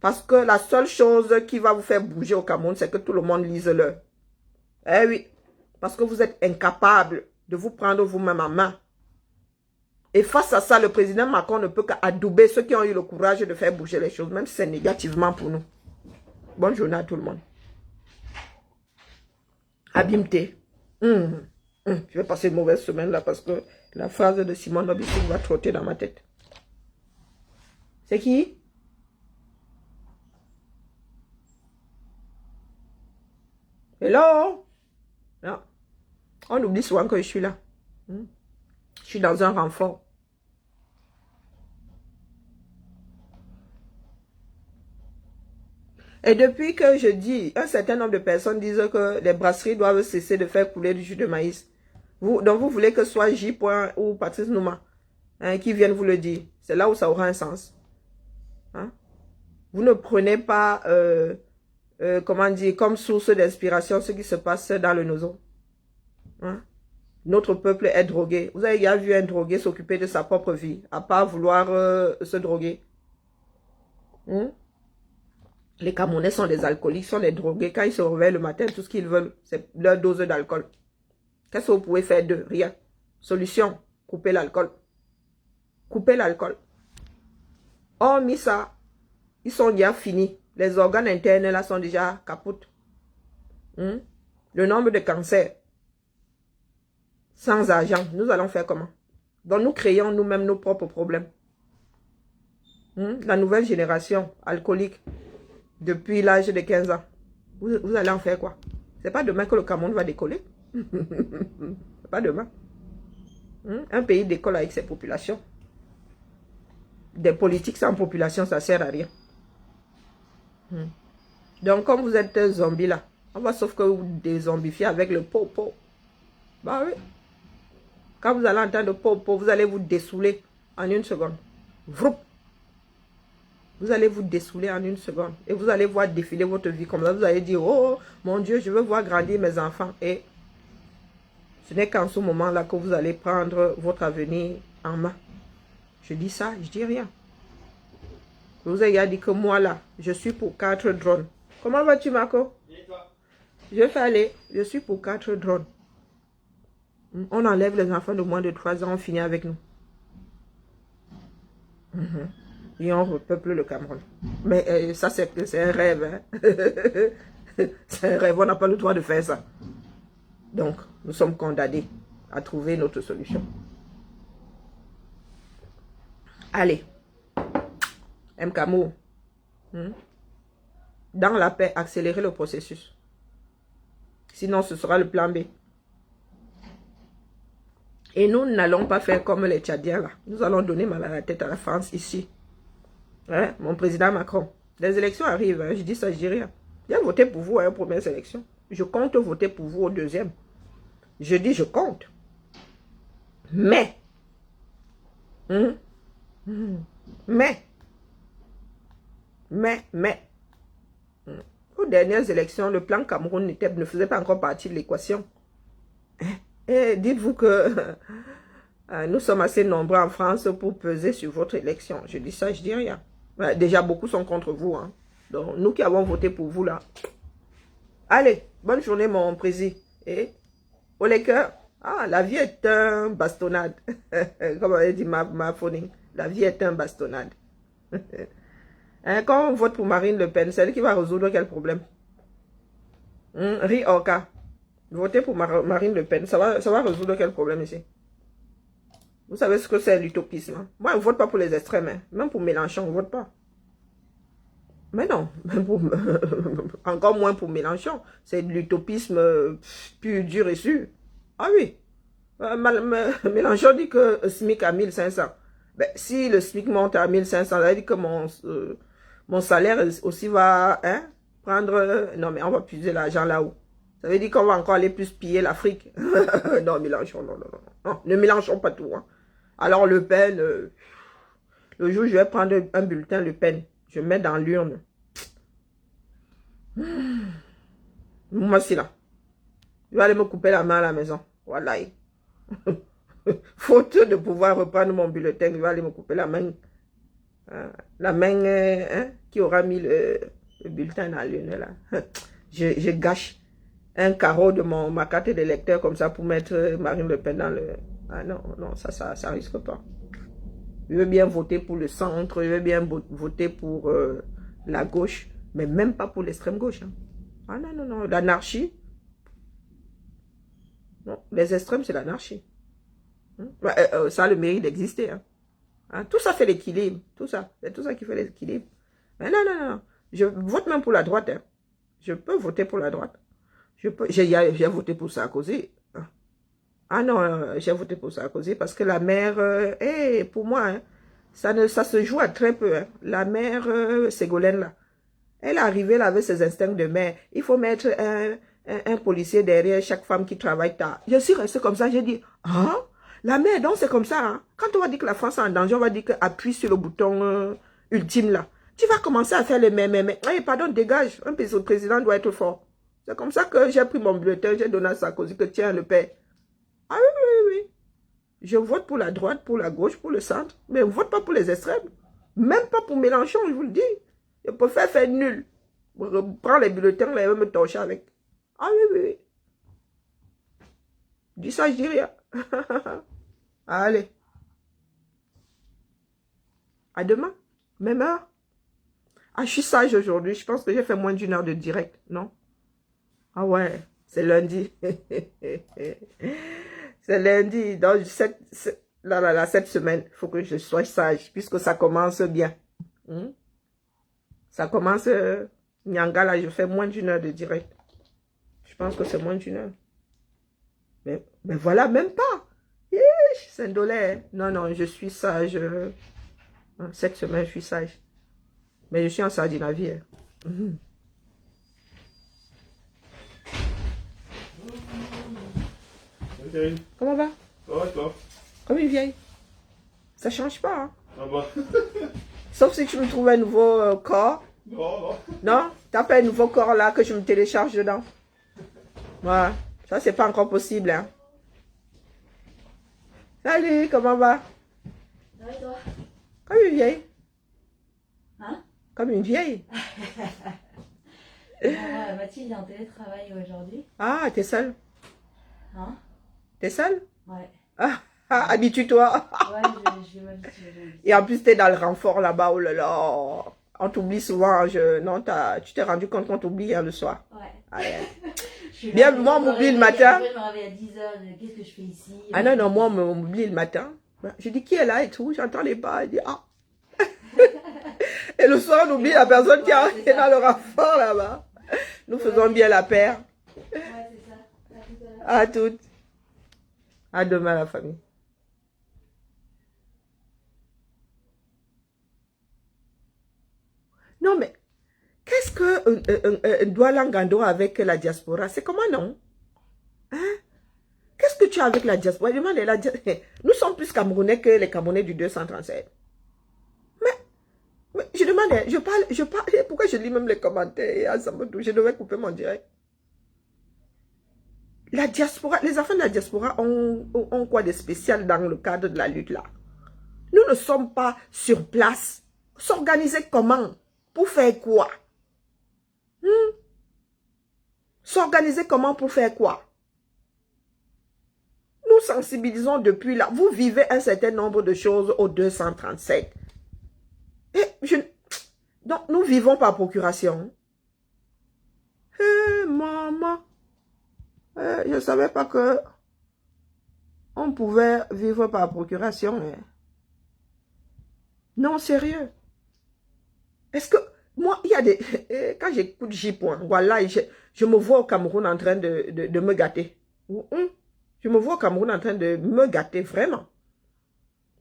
Parce que la seule chose qui va vous faire bouger au Cameroun, c'est que tout le monde lise le. Eh oui, parce que vous êtes incapable de vous prendre vous-même en main. Et face à ça, le président Macron ne peut qu'adouber ceux qui ont eu le courage de faire bouger les choses, même si c'est négativement pour nous. Bonne journée à tout le monde. Abimté. Je vais passer une mauvaise semaine là parce que la phrase de Simon Nobissi va trotter dans ma tête. C'est qui? Hello? Non. On oublie souvent que je suis là. Je suis dans un renfort. Et depuis que je dis, un certain nombre de personnes disent que les brasseries doivent cesser de faire couler du jus de maïs. Donc vous voulez que ce soit J. ou Patrice Nouma qui viennent vous le dire. C'est là où ça aura un sens. Hein? Vous ne prenez pas, comment dire, comme source d'inspiration ce qui se passe dans le nozo. Hein? Notre peuple est drogué. Vous avez déjà vu un drogué s'occuper de sa propre vie, à part vouloir se droguer. Hein? Les Camerounais sont des alcooliques, sont des drogués. Quand ils se réveillent le matin, tout ce qu'ils veulent, c'est leur dose d'alcool. Qu'est-ce que vous pouvez faire d'eux? Rien. Solution, couper l'alcool. Couper l'alcool. Hormis ça, ils sont déjà finis. Les organes internes là sont déjà capotes. Le nombre de cancers. Sans argent, nous allons faire comment? Donc nous créons nous-mêmes nos propres problèmes. La nouvelle génération alcoolique, depuis l'âge de 15 ans, vous allez en faire quoi? C'est pas demain que le Cameroun va décoller. C'est pas demain. Un pays décolle avec ses populations. Des politiques sans population, ça sert à rien. Donc, comme vous êtes zombies là, on va sauf que vous dézombifier avec le pot. Bah oui. Quand vous allez entendre pot, vous allez vous dessouler en une seconde. Vroup. Vous allez vous dessouler en une seconde. Et vous allez voir défiler votre vie comme ça. Vous allez dire, oh mon Dieu, je veux voir grandir mes enfants. Et ce n'est qu'en ce moment-là que vous allez prendre votre avenir en main. Je dis ça, je dis rien. Je vous ai dit que moi là, je suis pour 4 drones. Comment vas-tu, Marco? Je fais aller, je suis pour 4 drones. On enlève les enfants de moins de 3 ans, on finit avec nous. Et on repeuple le Cameroun. Mais ça, c'est un rêve. Hein? C'est un rêve, on n'a pas le droit de faire ça. Donc, nous sommes condamnés à trouver notre solution. Allez. Mkamou. Dans la paix, accélérer le processus. Sinon, ce sera le plan B. Et nous n'allons pas faire comme les Tchadiens là. Nous allons donner mal à la tête à la France ici. Hein? Mon président Macron. Les élections arrivent. Hein? Je dis ça, je dis rien. J'ai voté pour vous à la première élection. Je compte voter pour vous au deuxième. Je dis je compte. Mais. Aux dernières élections, le plan Cameroun ne faisait pas encore partie de l'équation. Et dites-vous que nous sommes assez nombreux en France pour peser sur votre élection. Je dis ça, je dis rien. Déjà, beaucoup sont contre vous. Hein. Donc, nous qui avons voté pour vous là. Allez, bonne journée mon président. Et au les cœurs, la vie est un bastonnade. Comme avait dit ma phoning. La vie est un bastonnade. Quand on vote pour Marine Le Pen, c'est elle qui va résoudre quel problème? Orca. Votez pour Marine Le Pen, ça va résoudre quel problème ici? Vous savez ce que c'est l'utopisme? Hein? Moi, je ne vote pas pour les extrêmes. Hein? Même pour Mélenchon, on ne vote pas. Mais non, même pour, encore moins pour Mélenchon. C'est de l'utopisme pur, dur et sûr. Ah oui. Mélenchon dit que le SMIC à 1500. Ben, si le SMIC monte à 1500, ça veut dire que mon salaire aussi va prendre... non, mais on va puiser l'argent là-haut. Ça veut dire qu'on va encore aller plus piller l'Afrique. Non, Mélenchon, non. Ne mélangeons pas tout. Hein. Alors, Le Pen, le jour où je vais prendre un bulletin Le Pen, je mets dans l'urne. Moi, c'est là. Je vais aller me couper la main à la maison. Voilà. Faute de pouvoir reprendre mon bulletin, je vais aller me couper la main. La main qui aura mis le bulletin dans l'urne là. Je gâche un carreau de ma carte d'électeur comme ça pour mettre Marine Le Pen dans le... Ah non, ça risque pas. Je veux bien voter pour le centre, je veux bien voter pour la gauche, mais même pas pour l'extrême gauche. Hein. Ah non, l'anarchie. Non, les extrêmes, c'est l'anarchie. Ça a le mérite d'exister. Hein. Tout ça fait l'équilibre. Tout ça. C'est tout ça qui fait l'équilibre. Mais non. Je vote même pour la droite. Hein. Je peux voter pour la droite. J'ai voté pour Sarkozy. Ah non, j'ai voté pour Sarkozy parce que la mère, pour moi, hein, ça se joue à très peu. Hein. La mère Ségolène, là, Elle est arrivée là avec ses instincts de mère. Il faut mettre un policier derrière chaque femme qui travaille tard. Je suis restée comme ça, j'ai dit, ah, la mère, donc c'est comme ça. Hein? Quand on va dire que la France est en danger, on va dire qu'appuie sur le bouton ultime là. Tu vas commencer à faire les mais. Hey, pardon, dégage. Un président doit être fort. C'est comme ça que j'ai pris mon bulletin, j'ai donné à Sarkozy que tiens, le père. Ah oui. Je vote pour la droite, pour la gauche, pour le centre, mais je ne vote pas pour les extrêmes. Même pas pour Mélenchon, je vous le dis. Je préfère faire nul. Je prends les bulletins, là, et me torcher avec. Ah oui. Dis ça, je dis rien. Allez. À demain. Même heure. Ah, je suis sage aujourd'hui. Je pense que j'ai fait moins d'une heure de direct, non? Ah ouais, c'est lundi. C'est lundi. Donc, cette semaine, il faut que je sois sage, puisque ça commence bien. Ça commence, Nyanga, là, je fais moins d'une heure de direct. Je pense que c'est moins d'une heure. Mais voilà, même pas. C'est un dollar. Non, je suis sage. Cette semaine, je suis sage. Mais je suis en Scandinavie. Okay. Comment va? Ça va toi? Comme une vieille. Ça change pas. Hein? Ah bah. Sauf si tu me trouves un nouveau corps. Non. Non? T'as pas un nouveau corps là que je me télécharge dedans? Ouais. Ça, c'est pas encore possible. Hein? Salut, comment va? Ça va et toi? Comme une vieille. Hein? Comme une vieille. Mathilde est en télétravail aujourd'hui. Ah, t'es seule? Hein? T'es seule? Ouais. Ah, habitue-toi. Ouais, je vais m'habituer. Et en plus, t'es dans le renfort là-bas. Oh là là. On t'oublie souvent. Non, tu t'es rendu compte qu'on t'oublie hein, le soir. Ouais. Allez. Bien, moi, on m'oublie le matin. Après, je me réveille à 10h. Qu'est-ce que je fais ici? Ah non, moi, on m'oublie le matin. Je dis, qui est là et tout? J'entends les pas. Je dis, ah. Et le soir, on oublie la personne qui est dans le renfort là-bas. Nous faisons bien la paire. Ouais, c'est ça. À tout à l'heure. À toutes. À demain, la famille. Non, mais qu'est-ce que Douala Ngando avec la diaspora? C'est comment, non? Hein? Qu'est-ce que tu as avec la diaspora? Nous sommes plus Camerounais que les Camerounais du 237. Mais je demande, je parle, pourquoi je lis même les commentaires? Je devais couper mon direct. La diaspora, les enfants de la diaspora ont quoi de spécial dans le cadre de la lutte là? Nous ne sommes pas sur place. S'organiser comment? Pour faire quoi? S'organiser comment pour faire quoi? Nous sensibilisons depuis là. Vous vivez un certain nombre de choses au 237. Donc, nous vivons par procuration. Maman. Je ne savais pas que on pouvait vivre par procuration. Non, sérieux. Est-ce que, moi, il y a des... Quand j'écoute J. Voilà, je me vois au Cameroun en train de me gâter. Je me vois au Cameroun en train de me gâter, vraiment.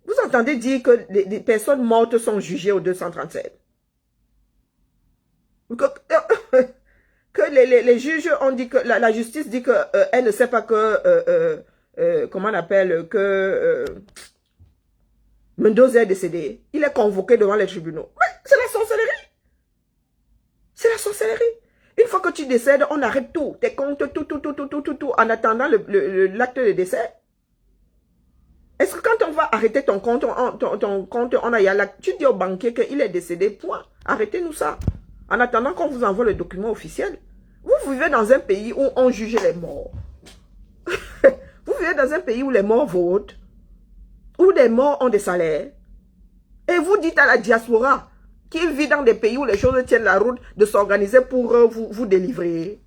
Vous entendez dire que les personnes mortes sont jugées au 237. Que les juges ont dit que la justice dit que elle ne sait pas que comment on appelle que Mendoza est décédé. Il est convoqué devant les tribunaux. Ouais, c'est la sorcellerie. C'est la sorcellerie. Une fois que tu décèdes, on arrête tout. Tes comptes, tout, en attendant l'acte de décès. Est-ce que quand on va arrêter ton compte, on a l'acte, tu dis au banquier qu'il est décédé, point. Arrêtez-nous ça. En attendant qu'on vous envoie le document officiel. Vous vivez dans un pays où on juge les morts. Vous vivez dans un pays où les morts votent. Où les morts ont des salaires. Et vous dites à la diaspora qui vit dans des pays où les choses tiennent la route de s'organiser pour vous délivrer.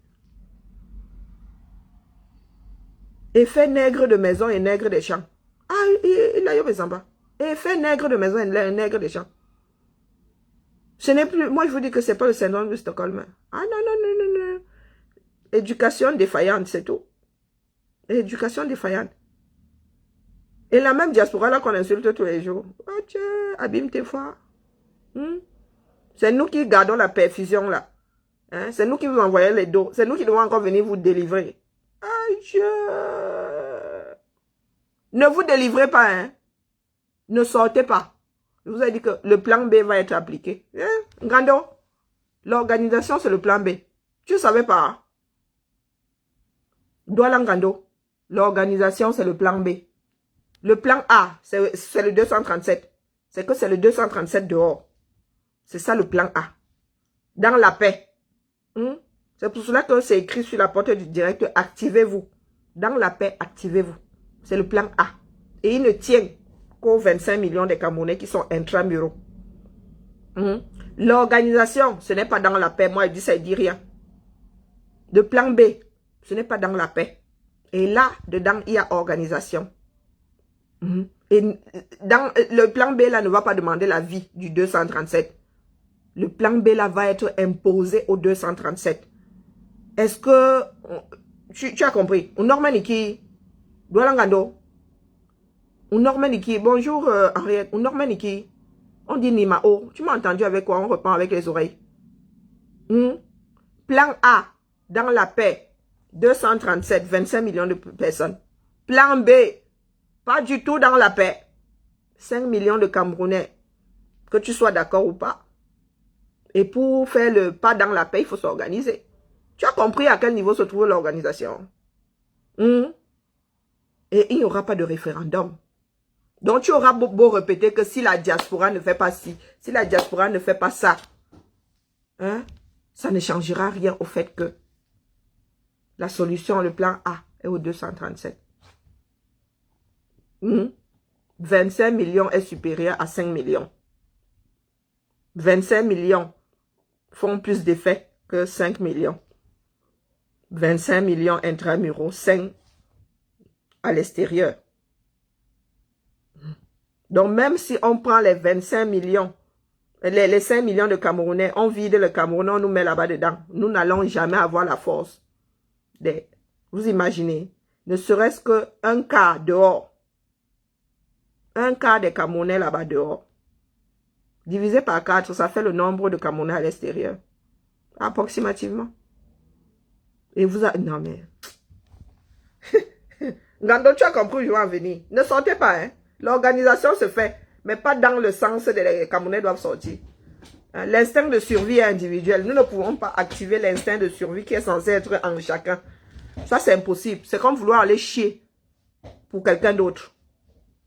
Effet nègre de maison et nègre des champs. Ah, il a eu mes embats. Effet nègre de maison et nègre des champs. Ce n'est plus... Moi, je vous dis que ce n'est pas le syndrome de Stockholm. Ah non. Éducation défaillante, c'est tout. Éducation défaillante. Et la même diaspora là qu'on insulte tous les jours. Oh tiens, abîme tes fois. C'est nous qui gardons la perfusion là. Hein? C'est nous qui vous envoyons les dos. C'est nous qui devons encore venir vous délivrer. Aïe, ne vous délivrez pas, hein. Ne sortez pas. Je vous ai dit que le plan B va être appliqué. Hein? Ngando, l'organisation, c'est le plan B. Tu ne savais pas? Hein? Douala Ngando, l'organisation, c'est le plan B. Le plan A, c'est le 237. C'est que c'est le 237 dehors. C'est ça le plan A. Dans la paix. C'est pour cela que c'est écrit sur la porte du directeur, activez-vous. Dans la paix, activez-vous. C'est le plan A. Et il ne tient qu'aux 25 millions de Camerounais qui sont intramuraux. L'organisation, ce n'est pas dans la paix. Moi, je dis ça, il dit rien. Le plan B, ce n'est pas dans la paix. Et là, dedans, il y a organisation. Et dans le plan B, là, ne va pas demander la vie du 237. Le plan B, là, va être imposé au 237. Est-ce que... Tu as compris? Unormaniki. Doualangando. Unormaniki. Bonjour, Henriette. Unormaniki. On dit Nimao. Tu m'as entendu avec quoi? On reprend avec les oreilles. Plan A, dans la paix. 237, 25 millions de personnes. Plan B, pas du tout dans la paix. 5 millions de Camerounais. Que tu sois d'accord ou pas. Et pour faire le pas dans la paix, il faut s'organiser. Tu as compris à quel niveau se trouve l'organisation? Et il n'y aura pas de référendum. Donc tu auras beau répéter que si la diaspora ne fait pas ci, si la diaspora ne fait pas ça, ça ne changera rien au fait que la solution, le plan A, est au 237. 25 millions est supérieur à 5 millions. 25 millions font plus d'effet que 5 millions. 25 millions intramuraux, 5 à l'extérieur. Donc même si on prend les 25 millions, les 5 millions de Camerounais, on vide le Cameroun, on nous met là-bas dedans. Nous n'allons jamais avoir la force. Vous imaginez, ne serait-ce qu'un quart dehors. Un quart des Camerounais là-bas dehors. Divisé par 4, ça fait le nombre de Camerounais à l'extérieur. Approximativement. Et vous avez... Non mais... Ngando, tu as compris où je vais en venir. Ne sortez pas, hein. L'organisation se fait, mais pas dans le sens que les Camerounais doivent sortir. L'instinct de survie est individuel. Nous ne pouvons pas activer l'instinct de survie qui est censé être en chacun. Ça, c'est impossible. C'est comme vouloir aller chier pour quelqu'un d'autre.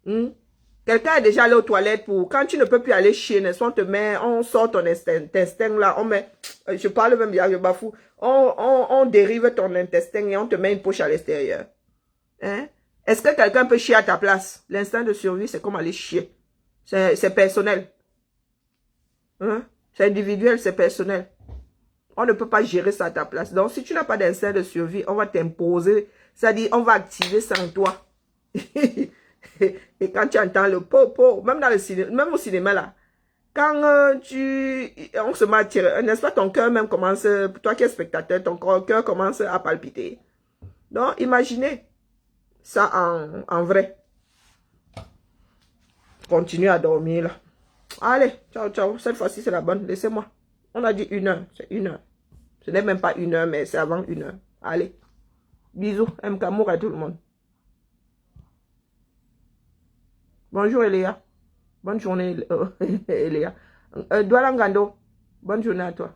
Quelqu'un est déjà allé aux toilettes pour... Quand tu ne peux plus aller chier, on sort ton intestin là, on met... Je parle même bien, je bafoue. On dérive ton intestin et on te met une poche à l'extérieur. Est-ce que quelqu'un peut chier à ta place? L'instinct de survie, c'est comme aller chier. C'est personnel. C'est individuel, c'est personnel. On ne peut pas gérer ça à ta place. Donc, si tu n'as pas d'instinct de survie, on va t'imposer. C'est-à-dire, on va activer ça en toi. Et quand tu entends le po, même dans le cinéma, même au cinéma là, quand on se met à tirer, n'est-ce pas, ton cœur même commence, toi qui es spectateur, ton cœur commence à palpiter. Donc, imaginez ça en vrai. Continue à dormir là. Allez, ciao, ciao. Cette fois-ci, c'est la bonne. Laissez-moi. On a dit 1 heure. C'est 1 heure. Ce n'est même pas 1 heure, mais c'est avant 1 heure. Allez. Bisous. M'kamour à tout le monde. Bonjour, Eléa. Bonne journée, Eléa. Douala Ngando. Bonne journée à toi.